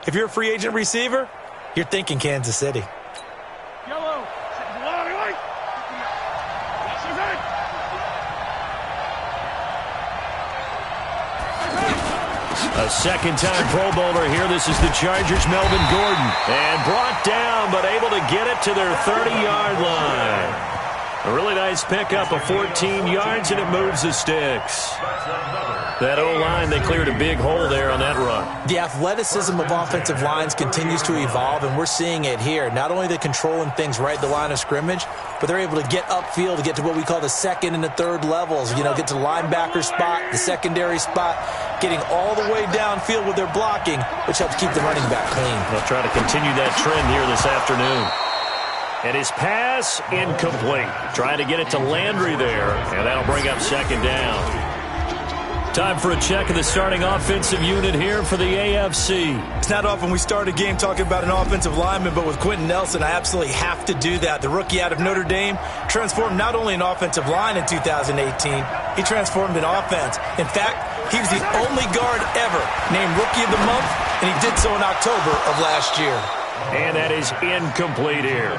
If you're a free agent receiver, you're thinking Kansas City. A second-time Pro Bowler here. This is the Chargers' Melvin Gordon. And brought down, but able to get it to their 30-yard line. A really nice pickup of 14 yards, and it moves the sticks. That O-line, they cleared a big hole there on that run. The athleticism of offensive lines continues to evolve, and we're seeing it here. Not only are they controlling things right at the line of scrimmage, but they're able to get upfield to get to what we call the second and the third levels. You know, get to the linebacker spot, the secondary spot, getting all the way downfield with their blocking, which helps keep the running back clean. They'll try to continue that trend here this afternoon. And his pass incomplete. Trying to get it to Landry there, and that'll bring up second down. Time for a check of the starting offensive unit here for the AFC. It's not often we start a game talking about an offensive lineman, but with Quentin Nelson, I absolutely have to do that. The rookie out of Notre Dame transformed not only an offensive line in 2018, he transformed an offense. In fact, he was the only guard ever named Rookie of the Month, and he did so in October of last year. And that is incomplete here.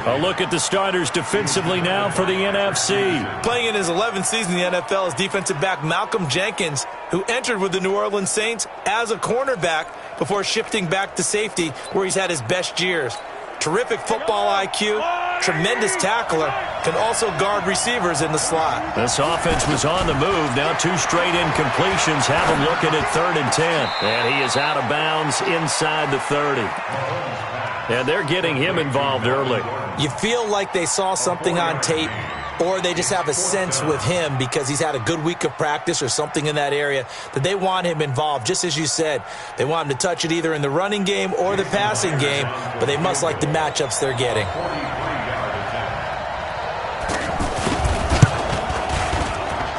A look at the starters defensively now for the NFC. Playing in his 11th season in the NFL is defensive back Malcolm Jenkins, who entered with the New Orleans Saints as a cornerback before shifting back to safety, where he's had his best years. Terrific football IQ, tremendous tackler, can also guard receivers in the slot. This offense was on the move. Now 2 straight incompletions have him looking at 3rd and 10. And he is out of bounds inside the 30. And they're getting him involved early. You feel like they saw something on tape, or they just have a sense with him because he's had a good week of practice or something in that area that they want him involved. Just as you said, they want him to touch it either in the running game or the passing game, but they must like the matchups they're getting.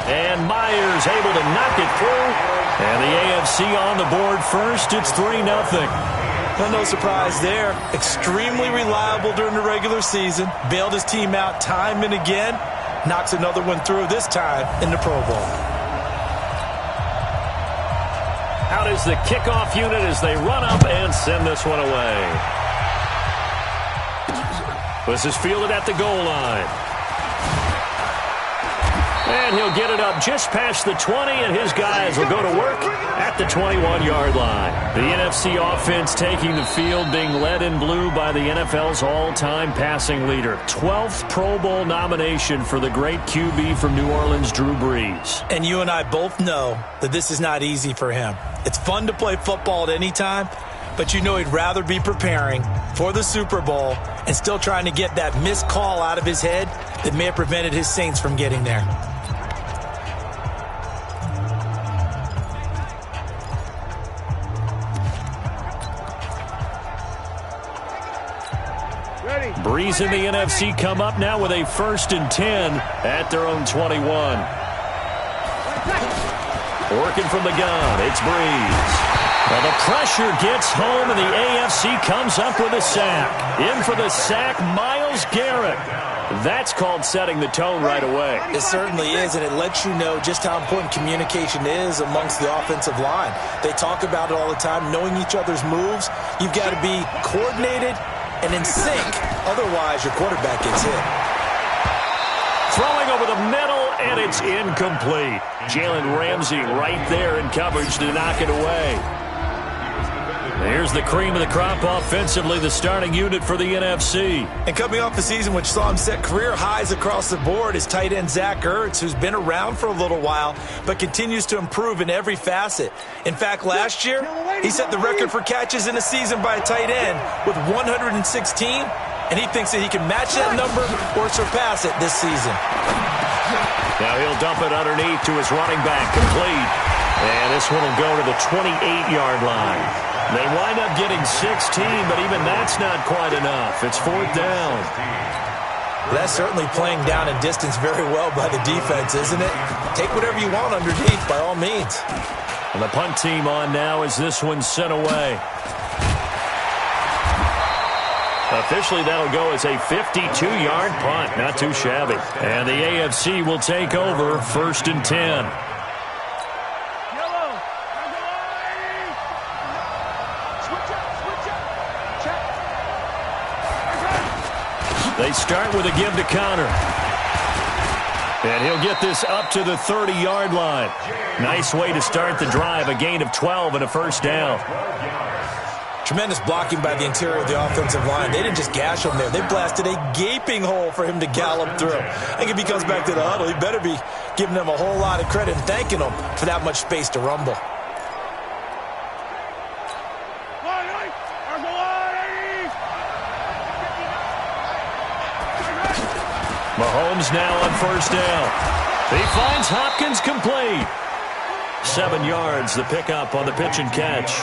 And Myers able to knock it through. And the AFC on the board first. It's 3-0. Well, no surprise there. Extremely reliable during the regular season. Bailed his team out time and again. Knocks another one through, this time in the Pro Bowl. Out is the kickoff unit as they run up and send this one away. This is fielded at the goal line. And he'll get it up just past the 20, and his guys will go to work at the 21-yard line. The NFC offense taking the field, being led in blue by the NFL's all-time passing leader. 12th Pro Bowl nomination for the great QB from New Orleans, Drew Brees. And you and I both know that this is not easy for him. It's fun to play football at any time, but you know he'd rather be preparing for the Super Bowl and still trying to get that missed call out of his head that may have prevented his Saints from getting there. Brees and the NFC come up now with a 1st and 10 at their own 21. Working from the gun, it's Brees. Well, the pressure gets home, and the AFC comes up with a sack. In for the sack, Myles Garrett. That's called setting the tone right away. It certainly is, and it lets you know just how important communication is amongst the offensive line. They talk about it all the time, knowing each other's moves. You've got to be coordinated and in sync. Otherwise, your quarterback gets hit. Throwing over the middle, and it's incomplete. Jalen Ramsey right there in coverage to knock it away. Here's the cream of the crop offensively, the starting unit for the NFC. And coming off the season which saw him set career highs across the board is tight end Zach Ertz, who's been around for a little while, but continues to improve in every facet. In fact, last year, he set the record for catches in a season by a tight end with 116, and he thinks that he can match that number or surpass it this season. Now he'll dump it underneath to his running back, complete. And this one will go to the 28-yard line. They wind up getting 16, but even that's not quite enough. It's 4th down. That's certainly playing down and distance very well by the defense, isn't it? Take whatever you want underneath, by all means. And the punt team on now as this one's sent away. Officially, that'll go as a 52-yard punt. Not too shabby. And the AFC will take over 1st and 10. They start with a give to Connor. And he'll get this up to the 30-yard line. Nice way to start the drive. A gain of 12 and a first down. Tremendous blocking by the interior of the offensive line. They didn't just gash him there. They blasted a gaping hole for him to gallop through. I think if he comes back to the huddle, he better be giving them a whole lot of credit and thanking them for that much space to rumble. Mahomes now on first down. He finds Hopkins complete. 7 yards, the pickup on the pitch and catch.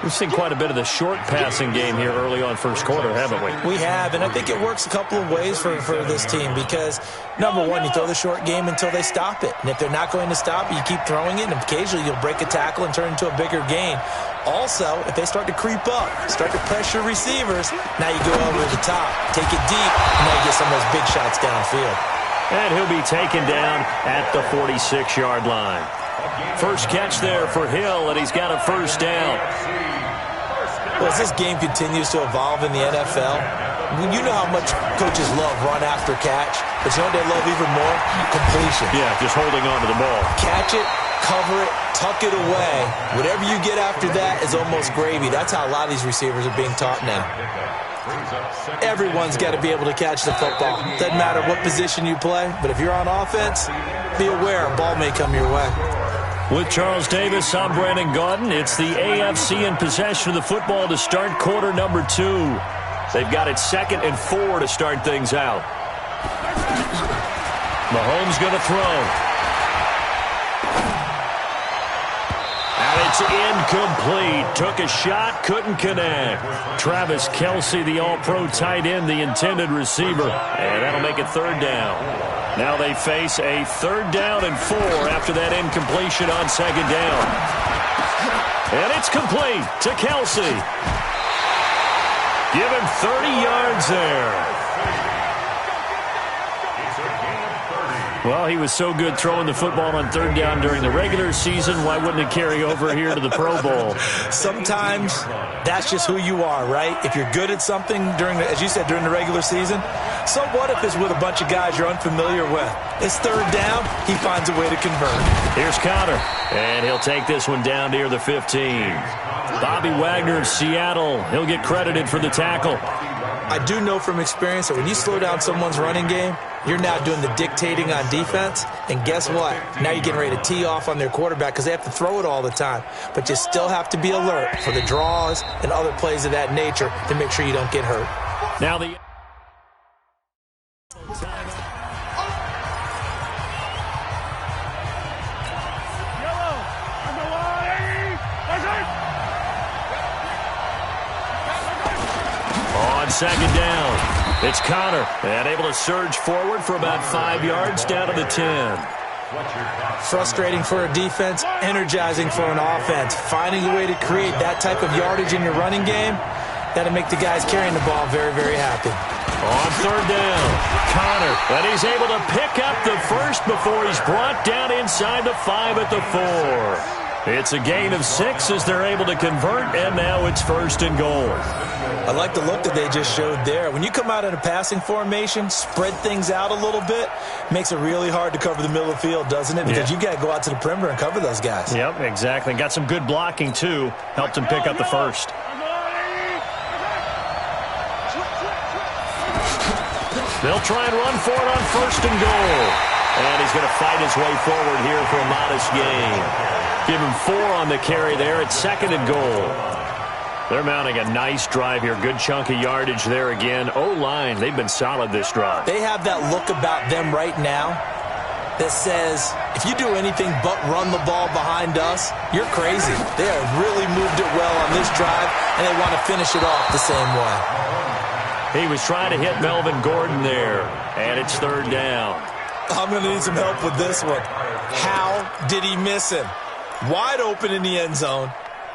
We've seen quite a bit of the short passing game here early on first quarter, haven't we? We have, and I think it works a couple of ways for this team because, number one, you throw the short game until they stop it. And if they're not going to stop it, you keep throwing it, and occasionally you'll break a tackle and turn it into a bigger gain. Also, if they start to creep up, start to pressure receivers, now you go over the top, take it deep, and now you get some of those big shots downfield. And he'll be taken down at the 46-yard line. First catch there for Hill, and he's got a first down. Well, as this game continues to evolve in the NFL, you know how much coaches love run after catch, but you know what they love even more? Completion. Yeah, just holding on to the ball. Catch it, cover it, tuck it away. Whatever you get after that is almost gravy. That's how a lot of these receivers are being taught now. Everyone's got to be able to catch the football. Doesn't matter what position you play, but if you're on offense, be aware a ball may come your way. With Charles Davis, I'm Brandon Gaudin. It's the AFC in possession of the football to start quarter number 2. They've got it 2nd and 4 to start things out. Mahomes going to throw. And it's incomplete. Took a shot, couldn't connect. Travis Kelce, the all-pro tight end, the intended receiver. And that'll make it 3rd down. Now they face a 3rd down and 4 after that incompletion on 2nd down. And it's complete to Kelce. Give him 30 yards there. Well, he was so good throwing the football on 3rd down during the regular season. Why wouldn't it carry over here to the Pro Bowl? Sometimes that's just who you are, right? If you're good at something during, as you said, during the regular season, so what if it's with a bunch of guys you're unfamiliar with? It's 3rd down. He finds a way to convert. Here's Connor, and he'll take this one down near the 15. Bobby Wagner of Seattle, he'll get credited for the tackle. I do know from experience that when you slow down someone's running game, you're now doing the dictating on defense, and guess what? Now you're getting ready to tee off on their quarterback because they have to throw it all the time. But you still have to be alert for the draws and other plays of that nature to make sure you don't get hurt. Now the... On 2nd down, it's Connor, and able to surge forward for about 5 yards down to the 10. Frustrating for a defense, energizing for an offense. Finding a way to create that type of yardage in your running game, that'll make the guys carrying the ball very, very happy. On 3rd down, Connor, and he's able to pick up the first before he's brought down inside the 5 at the 4. It's a gain of 6 as they're able to convert, and now it's 1st and goal. I like the look that they just showed there. When you come out in a passing formation, spread things out a little bit, makes it really hard to cover the middle of the field, doesn't it? Because you got to go out to the perimeter and cover those guys. Yep, exactly. Got some good blocking, too. Helped him pick up the first. They'll try and run for it on 1st and goal. And he's going to fight his way forward here for a modest gain. Give him 4 on the carry there at 2nd and goal. They're mounting a nice drive here. Good chunk of yardage there again. O-line, they've been solid this drive. They have that look about them right now that says, if you do anything but run the ball behind us, you're crazy. They have really moved it well on this drive, and they want to finish it off the same way. He was trying to hit Melvin Gordon there, and it's 3rd down. I'm going to need some help with this one. How did he miss him? Wide open in the end zone.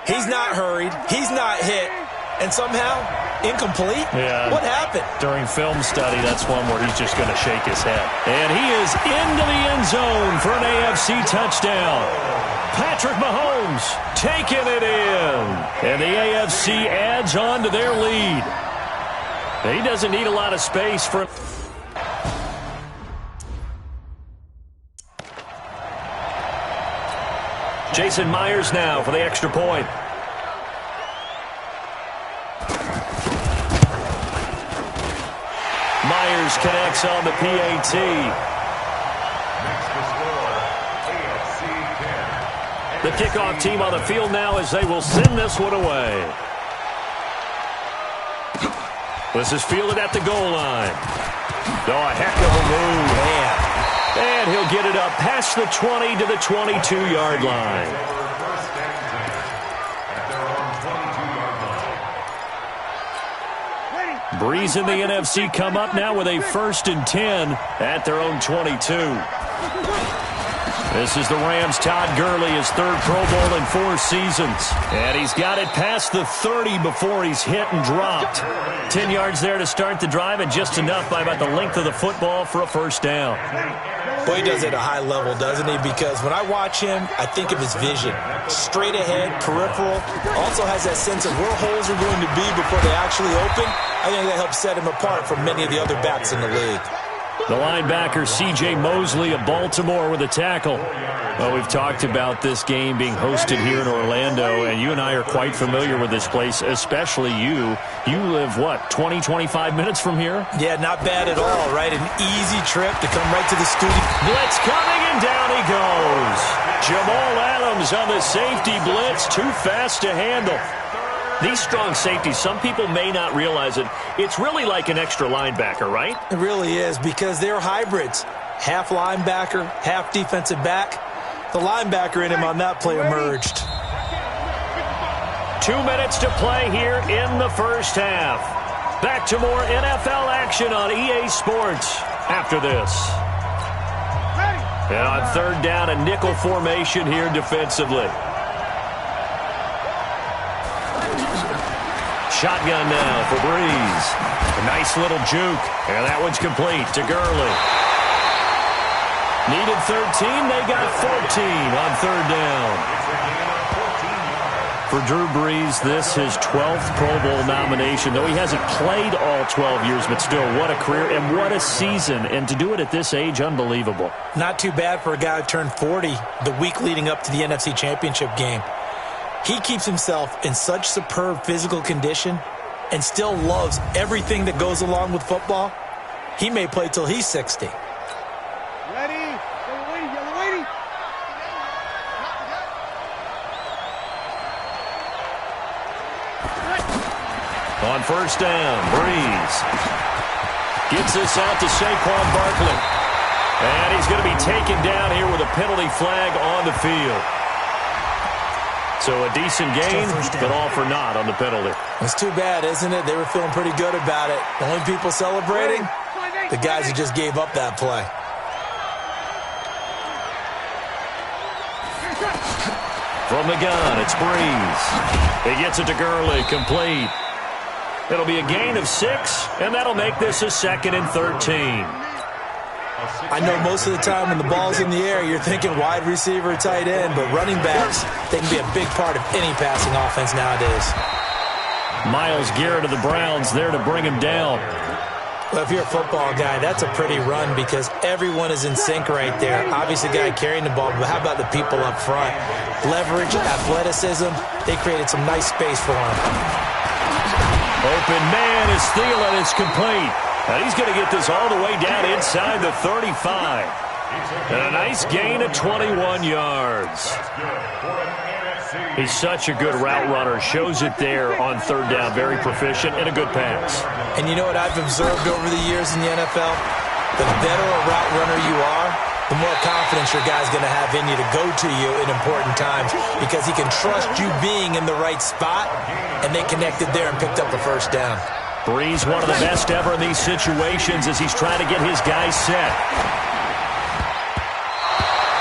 He's not hurried. He's not hit. And somehow, incomplete? Yeah. What happened? During film study, that's one where he's just going to shake his head. And he is into the end zone for an AFC touchdown. Patrick Mahomes taking it in. And the AFC adds on to their lead. He doesn't need a lot of space for... Jason Myers now for the extra point. Myers connects on the PAT. The kickoff team on the field now as they will send this one away. This is fielded at the goal line. Oh, a heck of a move. Man. And he'll get it up past the 20 to the 22-yard line. Breeze and the NFC come up now with a 1st and 10 at their own 22. This is the Rams' Todd Gurley, his 3rd Pro Bowl in 4 seasons. And he's got it past the 30 before he's hit and dropped. 10 yards there to start the drive, and just enough by about the length of the football for a 1st down. Boy, he does it at a high level, doesn't he? Because when I watch him, I think of his vision. Straight ahead, peripheral. Also has that sense of where holes are going to be before they actually open. I think that helps set him apart from many of the other backs in the league. The linebacker, C.J. Mosley of Baltimore with a tackle. Well, we've talked about this game being hosted here in Orlando, and you and I are quite familiar with this place, especially you. You live, what, 20, 25 minutes from here? Yeah, not bad at all, right? An easy trip to come right to the studio. Blitz coming, and down he goes. Jamal Adams on the safety blitz, too fast to handle. These strong safeties, some people may not realize it. It's really like an extra linebacker, right? It really is, because they're hybrids. Half linebacker, half defensive back. The linebacker in him on that play emerged. 2 minutes to play here in the 1st half. Back to more NFL action on EA Sports after this. And on 3rd down, a nickel formation here defensively. Shotgun now for Breeze. A nice little juke. And that one's complete to Gurley. Needed 13. They got 14 on 3rd down. For Drew Brees, this his 12th Pro Bowl nomination. Though he hasn't played all 12 years, but still, what a career and what a season. And to do it at this age, unbelievable. Not too bad for a guy who turned 40 the week leading up to the NFC Championship game. He keeps himself in such superb physical condition and still loves everything that goes along with football. He may play till he's 60. Ready? Yellow lady. On 1st down, Breeze gets this out to Saquon Barkley. And he's going to be taken down here with a penalty flag on the field. So a decent gain, but all for naught on the penalty. It's too bad, isn't it? They were feeling pretty good about it. The only people celebrating, the guys who just gave up that play. From the gun, it's Breeze. He gets it to Gurley, complete. It'll be a gain of 6, and that'll make this a 2nd and 13. I know most of the time when the ball's in the air, you're thinking wide receiver, tight end, but running backs, they can be a big part of any passing offense nowadays. Myles Garrett of the Browns there to bring him down. Well, if you're a football guy, that's a pretty run because everyone is in sync right there. Obviously, the guy carrying the ball, but how about the people up front? Leverage, athleticism, they created some nice space for him. Open man is Thielen. It's complete. And he's going to get this all the way down inside the 35. And a nice gain of 21 yards. He's such a good route runner. Shows it there on 3rd down. Very proficient and a good pass. And you know what I've observed over the years in the NFL? The better a route runner you are, the more confidence your guy's going to have in you to go to you in important times because he can trust you being in the right spot, and they connected there and picked up the 1st down. Breeze, one of the best ever in these situations as he's trying to get his guys set.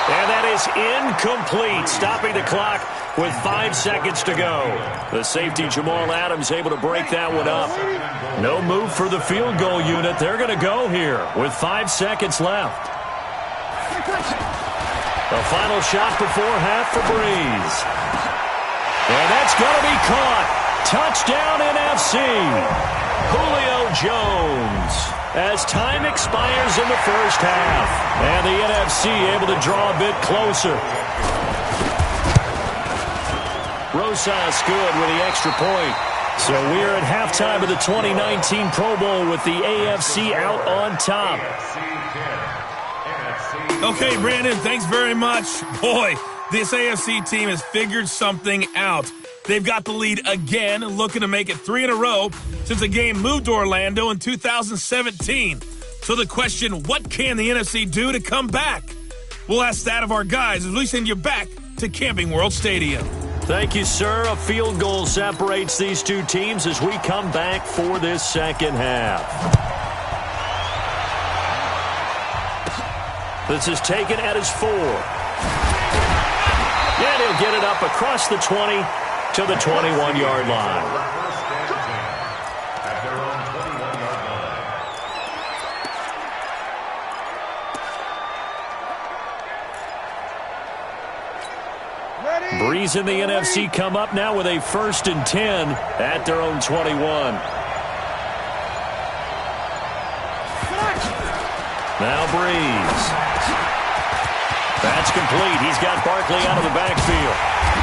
And that is incomplete, stopping the clock with 5 seconds to go. The safety, Jamal Adams, able to break that one up. No move for the field goal unit. They're going to go here with 5 seconds left. The final shot before half for Breeze. And that's going to be caught. Touchdown NFC. Julio Jones. As time expires in the first half, and the NFC able to draw a bit closer. Rosas good with the extra point. So we're at halftime of the 2019 Pro Bowl with the AFC out on top. Okay, Brandon, thanks very much. Boy, this AFC team has figured something out. They've got the lead again, looking to make it 3 in a row since the game moved to Orlando in 2017. So the question, what can the NFC do to come back? We'll ask that of our guys as we send you back to Camping World Stadium. Thank you, sir. A field goal separates these two teams as we come back for this second half. This is taken at his 4. And he'll get it up across the 20 to the 21-yard line. Breeze in the NFC come up now with a 1st and 10 at their own 21. Now Breeze. That's complete. He's got Barkley out of the backfield.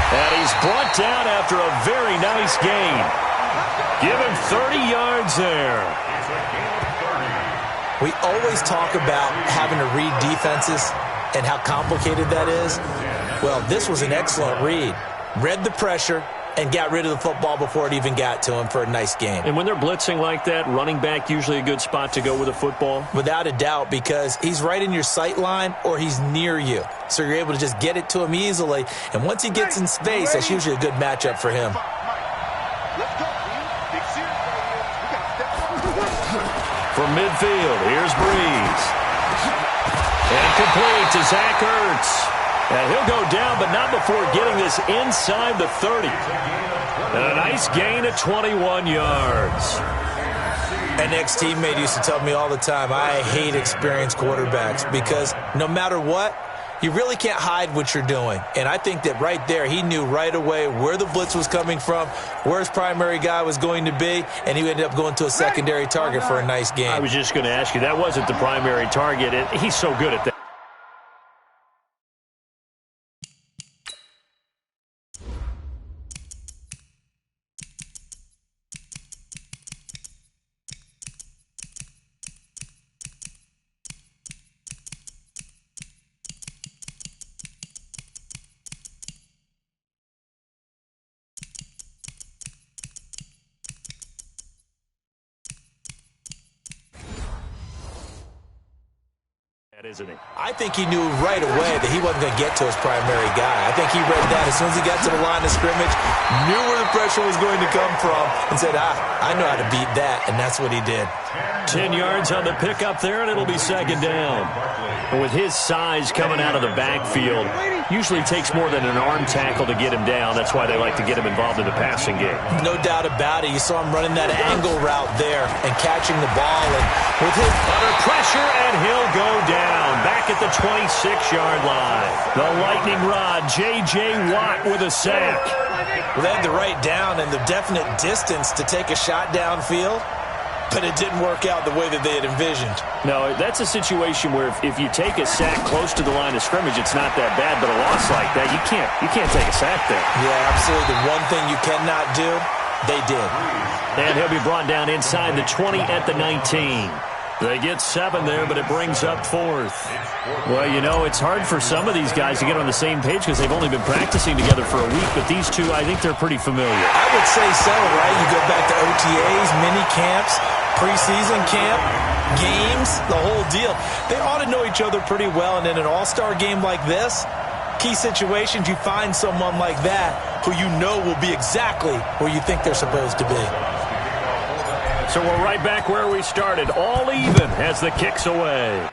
And he's brought down after a very nice gain. Give him 30 yards there. We always talk about having to read defenses and how complicated that is. Well, this was an excellent read. Read the pressure and got rid of the football before it even got to him for a nice game. And when they're blitzing like that, running back usually a good spot to go with a football? Without a doubt, because he's right in your sight line or he's near you. So you're able to just get it to him easily. And once he gets in space, that's usually a good matchup for him. From midfield, here's Breeze. And complete to Zach Ertz. And he'll go down, but not before getting this inside the 30. And a nice gain at 21 yards. An ex-teammate used to tell me all the time, I hate experienced quarterbacks because no matter what, you really can't hide what you're doing. And I think that right there, he knew right away where the blitz was coming from, where his primary guy was going to be, and he ended up going to a secondary target for a nice game. I was just going to ask you, that wasn't the primary target. He's so good at that. Isn't he? I think he knew right away that he wasn't going to get to his primary guy. I think he read that as soon as he got to the line of scrimmage, knew where the pressure was going to come from, and said, I know how to beat that, and that's what he did. 10 yards on the pickup there, and it'll be second down. And with his size coming out of the backfield, usually takes more than an arm tackle to get him down. That's why they like to get him involved in the passing game. No doubt about it. You saw him running that angle route there and catching the ball. And with his under pressure, and he'll go down back at the 26-yard line. The lightning rod, J.J. Watt with a sack. Well, they had the right down and the definite distance to take a shot downfield, but it didn't work out the way that they had envisioned. No, that's a situation where if you take a sack close to the line of scrimmage, it's not that bad, but a loss like that, you can't take a sack there. Yeah, absolutely. The one thing you cannot do, they did. And he'll be brought down inside the 20 at the 19. They get 7 there, but it brings up 4th. Well, you know, it's hard for some of these guys to get on the same page because they've only been practicing together for a week, but these two, I think they're pretty familiar. I would say so, right? You go back to OTAs, mini camps, preseason camp, games, the whole deal. They ought to know each other pretty well, and in an all-star game like this, key situations, you find someone like that who you know will be exactly where you think they're supposed to be. So we're right back where we started, all even as the kick's away.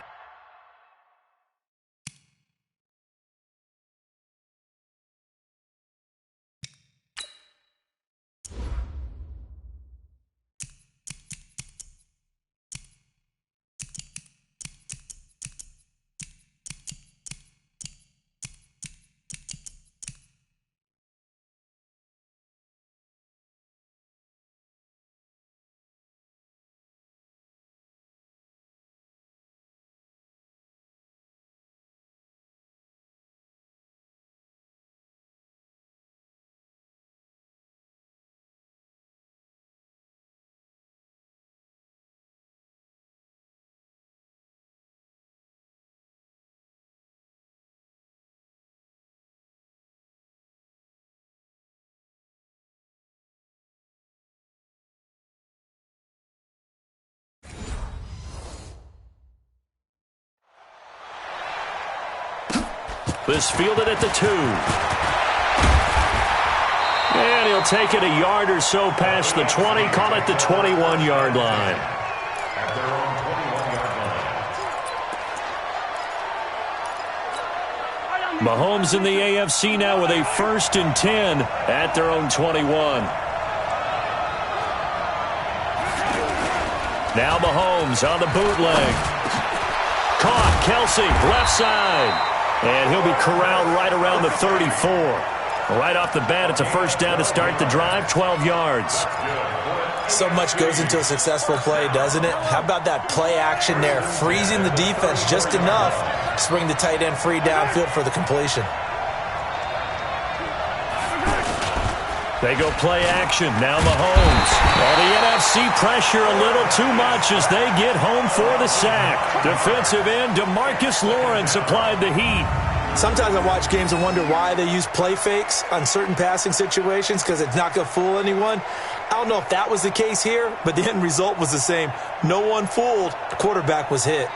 This fielded at the 2. And he'll take it a yard or so past the 20, call it the 21-yard line. Mahomes in the AFC now with a 1st and 10 at their own 21. Now Mahomes on the bootleg. Caught, Kelsey, left side. And he'll be corralled right around the 34. Right off the bat, it's a 1st down to start the drive, 12 yards. So much goes into a successful play, doesn't it? How about that play action there, freezing the defense just enough to bring the tight end free downfield for the completion. They go play action. Now Mahomes. Well, the NFC pressure a little too much as they get home for the sack. Defensive end DeMarcus Lawrence applied the heat. Sometimes I watch games and wonder why they use play fakes on certain passing situations because it's not going to fool anyone. I don't know if that was the case here, but the end result was the same. No one fooled. The quarterback was hit.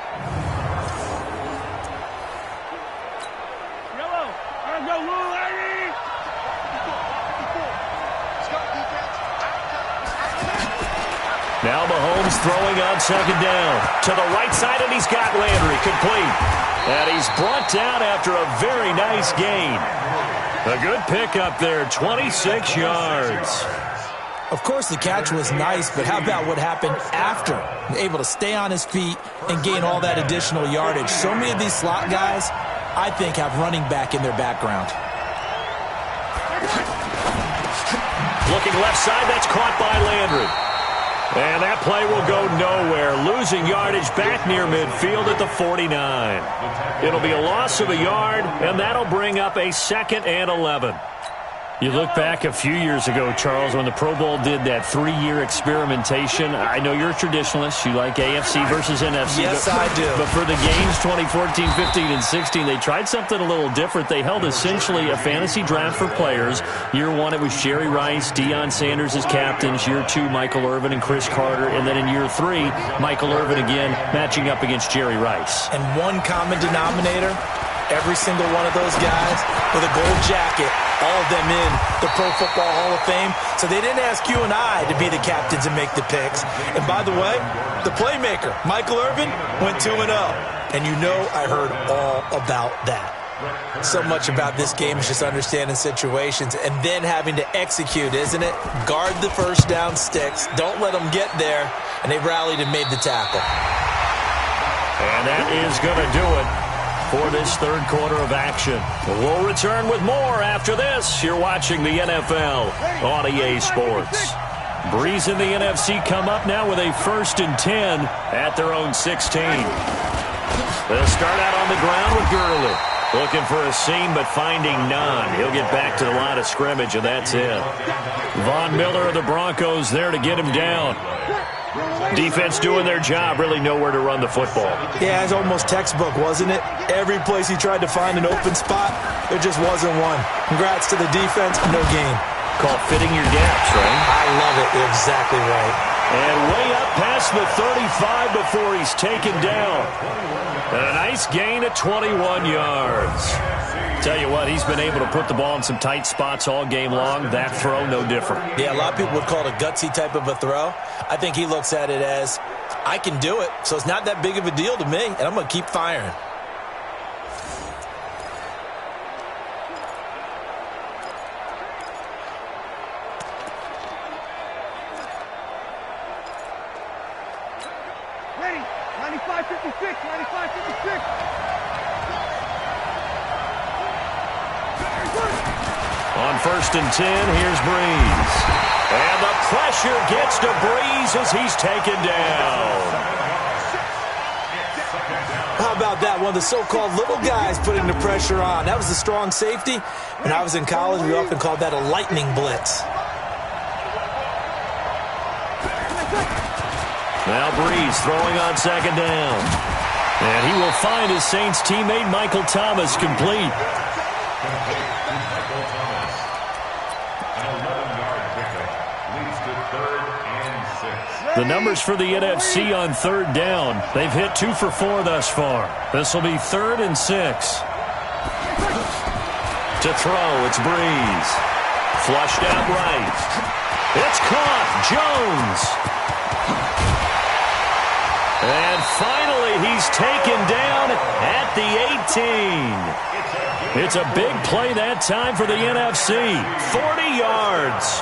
Now Mahomes throwing on 2nd down. To the right side, and he's got Landry complete. And he's brought down after a very nice gain. A good pickup there, 26 yards. Of course, the catch was nice, but how about what happened after? Able to stay on his feet and gain all that additional yardage. So many of these slot guys, I think, have running back in their background. Looking left side, that's caught by Landry. And that play will go nowhere. Losing yardage back near midfield at the 49. It'll be a loss of a yard, and that'll bring up a 2nd and 11. You look back a few years ago, Charles, when the Pro Bowl did that 3-year experimentation. I know you're a traditionalist. You like AFC versus NFC. Yes, I do. But for the games 2014, 15, and 16, they tried something a little different. They held essentially a fantasy draft for players. Year 1, it was Jerry Rice, Deion Sanders as captains. Year 2, Michael Irvin and Chris Carter. And then in year 3, Michael Irvin again matching up against Jerry Rice. And one common denominator, every single one of those guys with a gold jacket, all of them in the Pro Football Hall of Fame. So they didn't ask you and I to be the captains and make the picks. And by the way, the playmaker, Michael Irvin, went 2-0. And you know I heard all about that. So much about this game is just understanding situations and then having to execute, isn't it? Guard the 1st down sticks. Don't let them get there. And they rallied and made the tackle. And that is going to do it for this 3rd quarter of action. We'll return with more after this. You're watching the NFL on EA Sports. Breeze in the NFC come up now with a 1st and 10 at their own 16. They'll start out on the ground with Gurley. Looking for a seam, but finding none. He'll get back to the line of scrimmage, and that's it. Von Miller of the Broncos there to get him down. Defense doing their job, really nowhere to run the football. Yeah, it's almost textbook, wasn't it? Every place he tried to find an open spot, there just wasn't one. Congrats to the defense, no gain. Called fitting your gaps, right? I love it. You're exactly right. And way up past the 35 before he's taken down. And a nice gain at 21 yards. Tell you what, he's been able to put the ball in some tight spots all game long. That throw, no different. Yeah, a lot of people would call it a gutsy type of a throw. I think he looks at it as, I can do it, so it's not that big of a deal to me, and I'm going to keep firing. Ready, 95-56, 95-56. On 1st and 10, here's Breeze. And the pressure gets to Breeze as he's taken down. How about that? One of the so-called little guys putting the pressure on. That was the strong safety. When I was in college, we often called that a lightning blitz. Now Breeze throwing on 2nd down. And he will find his Saints teammate Michael Thomas complete. The numbers for the NFC on 3rd down. They've hit 2 for 4 thus far. This will be 3rd and 6. To throw, it's Breeze. Flushed out right. It's caught. Jones. And finally, he's taken down at the 18. It's a big play that time for the NFC. 40 yards.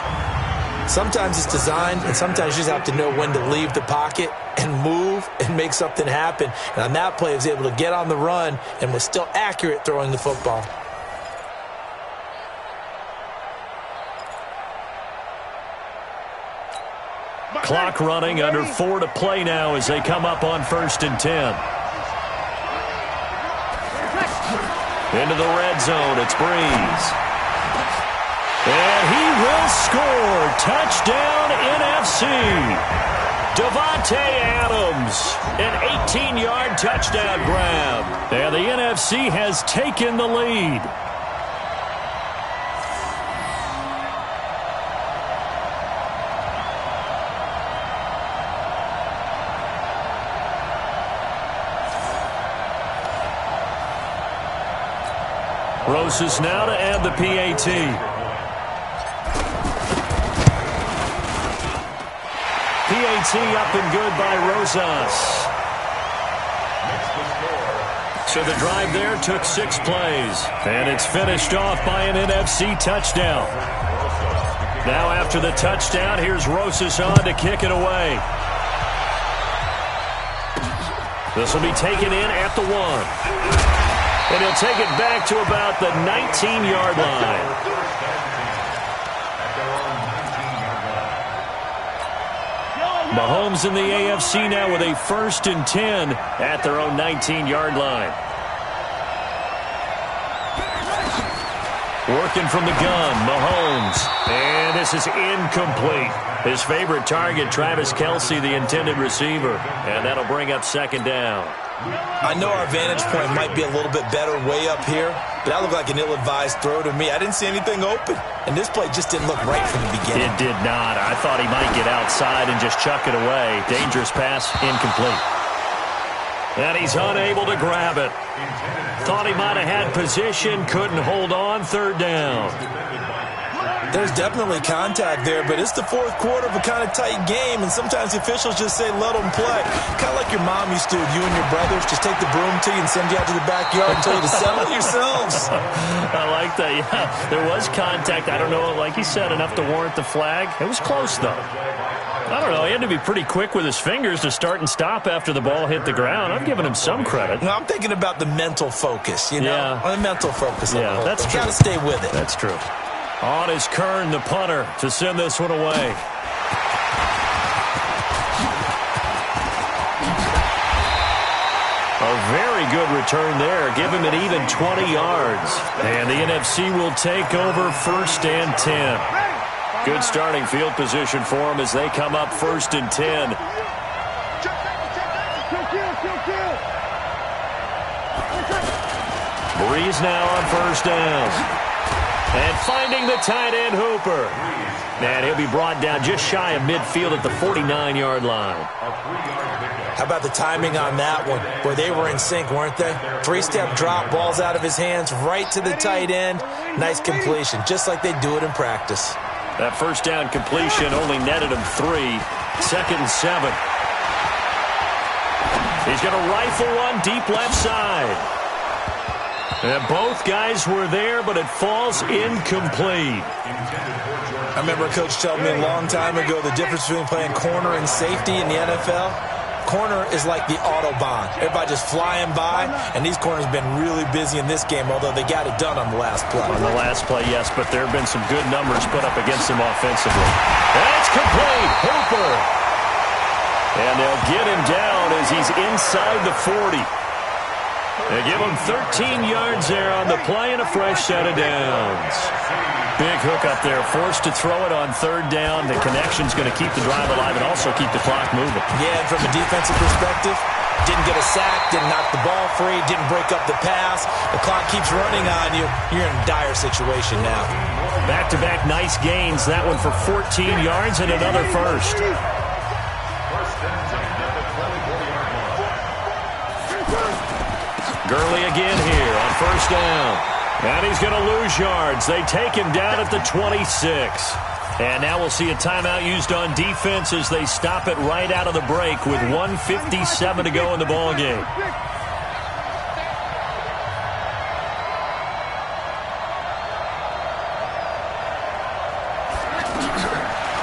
Sometimes it's designed, and sometimes you just have to know when to leave the pocket and move and make something happen. And on that play, he was able to get on the run and was still accurate throwing the football. Clock running, under 4 to play now as they come up on 1st and 10. Into the red zone, it's Breeze. And he will score. Touchdown, NFC. Davante Adams, an 18-yard touchdown grab. And the NFC has taken the lead. Rosas now to add the PAT. PAT up and good by Rosas. So the drive there took 6 plays. And it's finished off by an NFC touchdown. Now after the touchdown, here's Rosas on to kick it away. This will be taken in at the 1. And he'll take it back to about the 19-yard line. Mahomes in the AFC now with a 1st and 10 at their own 19-yard line. Working from the gun, Mahomes. And this is incomplete. His favorite target, Travis Kelce, the intended receiver. And that'll bring up 2nd down. I know our vantage point might be a little bit better way up here, but that looked like an ill-advised throw to me. I didn't see anything open, and this play just didn't look right from the beginning. It did not. I thought he might get outside and just chuck it away. Dangerous pass, incomplete. And he's unable to grab it. Thought he might have had position, couldn't hold on, 3rd down. There's definitely contact there, but it's the 4th quarter of a kind of tight game, and sometimes the officials just say, let them play. Kind of like your mom used to, you and your brothers, just take the broom to you and send you out to the backyard and tell you to settle yourselves. I like that, yeah. There was contact. I don't know, like he said, enough to warrant the flag. It was close, though. I don't know. He had to be pretty quick with his fingers to start and stop after the ball hit the ground. I'm giving him some credit. No, I'm thinking about the mental focus, you know? Yeah. The mental focus. Yeah, that's true. Got to stay with it. That's true. On is Kern, the punter, to send this one away. A very good return there. Give him an even 20 yards. And the NFC will take over 1st and 10. Good starting field position for them as they come up 1st and 10. Breeze now on 1st down. And finding the tight end, Hooper. And he'll be brought down just shy of midfield at the 49-yard line. How about the timing on that one? Where they were in sync, weren't they? 3-step drop, balls out of his hands, right to the tight end. Nice completion, just like they do it in practice. That 1st down completion only netted him 3. 2nd and 7. He's going to rifle one deep left side. And both guys were there, but it falls incomplete. I remember a coach telling me a long time ago the difference between playing corner and safety in the NFL. Corner is like the Autobahn. Everybody just flying by, and these corners have been really busy in this game, although they got it done on the last play. On the last play, yes, but there have been some good numbers put up against him offensively. And it's complete. Hooper. And they'll get him down as he's inside the 40. They give him 13 yards there on the play and a fresh set of downs. Big hook up there, forced to throw it on 3rd down. The connection's going to keep the drive alive and also keep the clock moving. Yeah, and from a defensive perspective, didn't get a sack, didn't knock the ball free, didn't break up the pass. The clock keeps running on you. You're in a dire situation now. Back-to-back nice gains. That one for 14 yards and another first. Gurley again here on 1st down. And he's going to lose yards. They take him down at the 26. And now we'll see a timeout used on defense as they stop it right out of the break with 1:57 to go in the ballgame.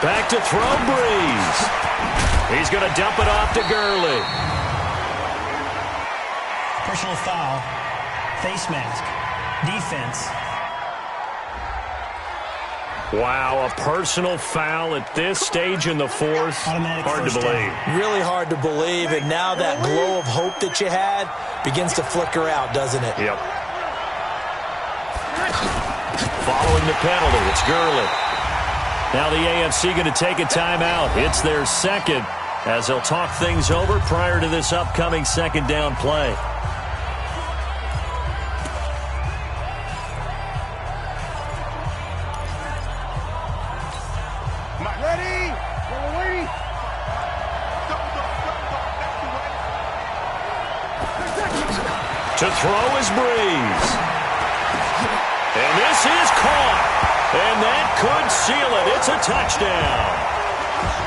Back to throw, Breeze. He's going to dump it off to Gurley. Personal foul, face mask, defense. Wow, a personal foul at this stage in the fourth. Hard to believe. Really hard to believe, and now that glow of hope that you had begins to flicker out, doesn't it? Yep. Following the penalty, it's Gurley. Now the AFC going to take a timeout. It's their second, as they'll talk things over prior to this upcoming second down play. To throw is Breeze. And this is caught. And that could seal it. It's a touchdown.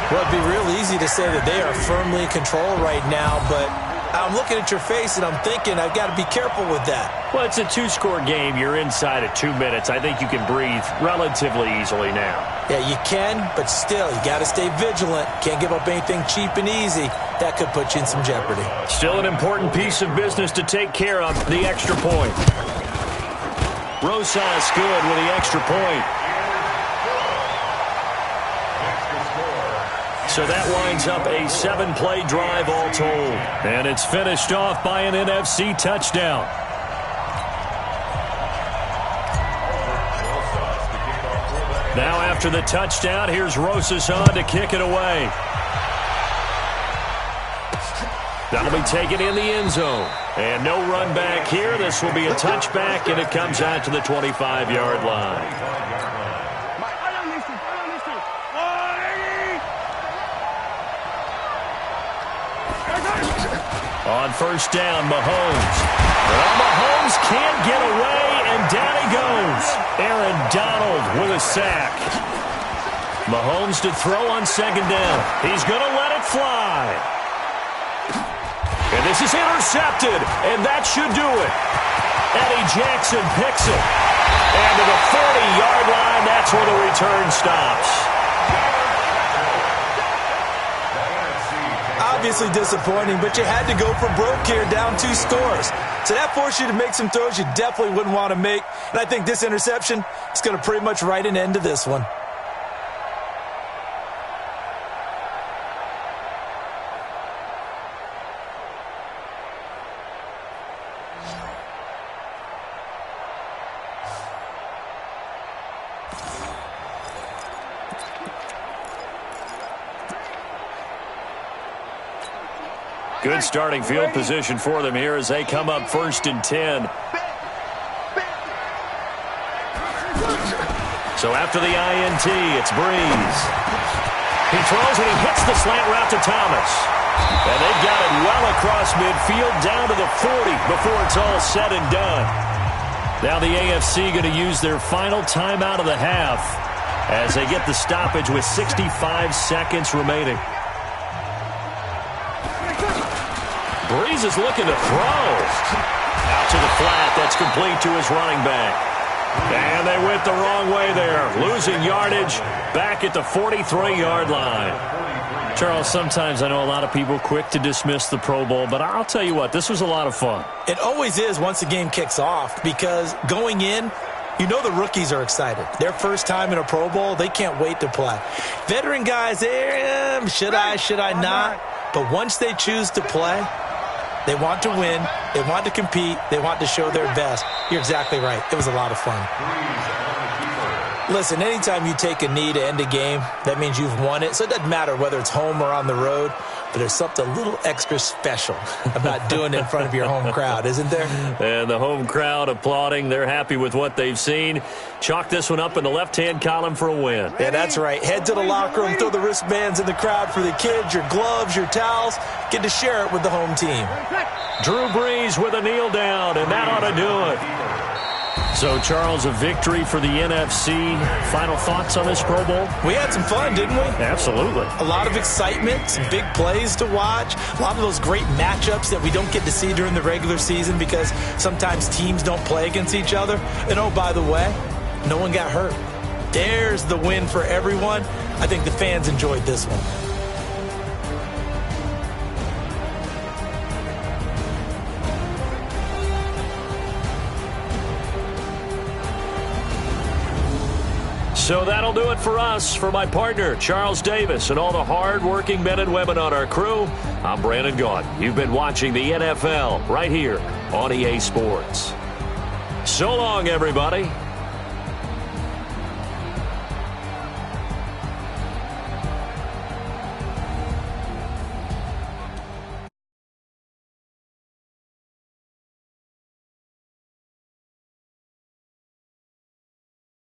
Well, it'd be real easy to say that they are firmly in control right now, but I'm looking at your face and I'm thinking I've got to be careful with that. Well, it's a two-score game. You're inside at 2 minutes. I think you can breathe relatively easily now. Yeah, you can, but still, you got to stay vigilant. Can't give up anything cheap and easy. That could put you in some jeopardy. Still an important piece of business to take care of, the extra point. Rosas good with the extra point. So that winds up a 7-play drive all told. And it's finished off by an NFC touchdown. Now after the touchdown, here's Rosas on to kick it away. That'll be taken in the end zone. And no run back here. This will be a touchback, and it comes out to the 25-yard line. On first down, Mahomes. Well, Mahomes can't get away, and down he goes. Aaron Donald with a sack. Mahomes to throw on second down. He's going to let it fly. And this is intercepted, and that should do it. Eddie Jackson picks it. And to the 40-yard line, that's where the return stops. Obviously disappointing, but you had to go for broke here, down 2 scores. So that forced you to make some throws you definitely wouldn't want to make. And I think this interception is going to pretty much write an end to this one. Good starting field position for them here as they come up 1st and 10. So after the INT, it's Breeze. He throws and he hits the slant route to Thomas. And they've got it well across midfield down to the 40 before it's all said and done. Now the AFC going to use their final timeout of the half as they get the stoppage with 65 seconds remaining. Breeze is looking to throw. Out to the flat. That's complete to his running back. And they went the wrong way there. Losing yardage back at the 43-yard line. Charles, sometimes I know a lot of people quick to dismiss the Pro Bowl, but I'll tell you what, this was a lot of fun. It always is once the game kicks off because going in, you know the rookies are excited. Their first time in a Pro Bowl, they can't wait to play. Veteran guys, should I not? But once they choose to play, they want to win, they want to compete, they want to show their best. You're exactly right. It was a lot of fun. Listen, anytime you take a knee to end a game, that means you've won it. So it doesn't matter whether it's home or on the road, but there's something a little extra special about doing it in front of your home crowd, isn't there? And the home crowd applauding. They're happy with what they've seen. Chalk this one up in the left-hand column for a win. Yeah, that's right. Head to the locker room, throw the wristbands in the crowd for the kids, your gloves, your towels. Get to share it with the home team. Drew Brees with a kneel down, and that ought to do it. So, Charles, a victory for the NFC. Final thoughts on this Pro Bowl? We had some fun, didn't we? Absolutely. A lot of excitement, some big plays to watch, a lot of those great matchups that we don't get to see during the regular season because sometimes teams don't play against each other. And, oh, by the way, no one got hurt. There's the win for everyone. I think the fans enjoyed this one. So that'll do it for us. For my partner, Charles Davis, and all the hard-working men and women on our crew, I'm Brandon Gaudin. You've been watching the NFL right here on EA Sports. So long, everybody.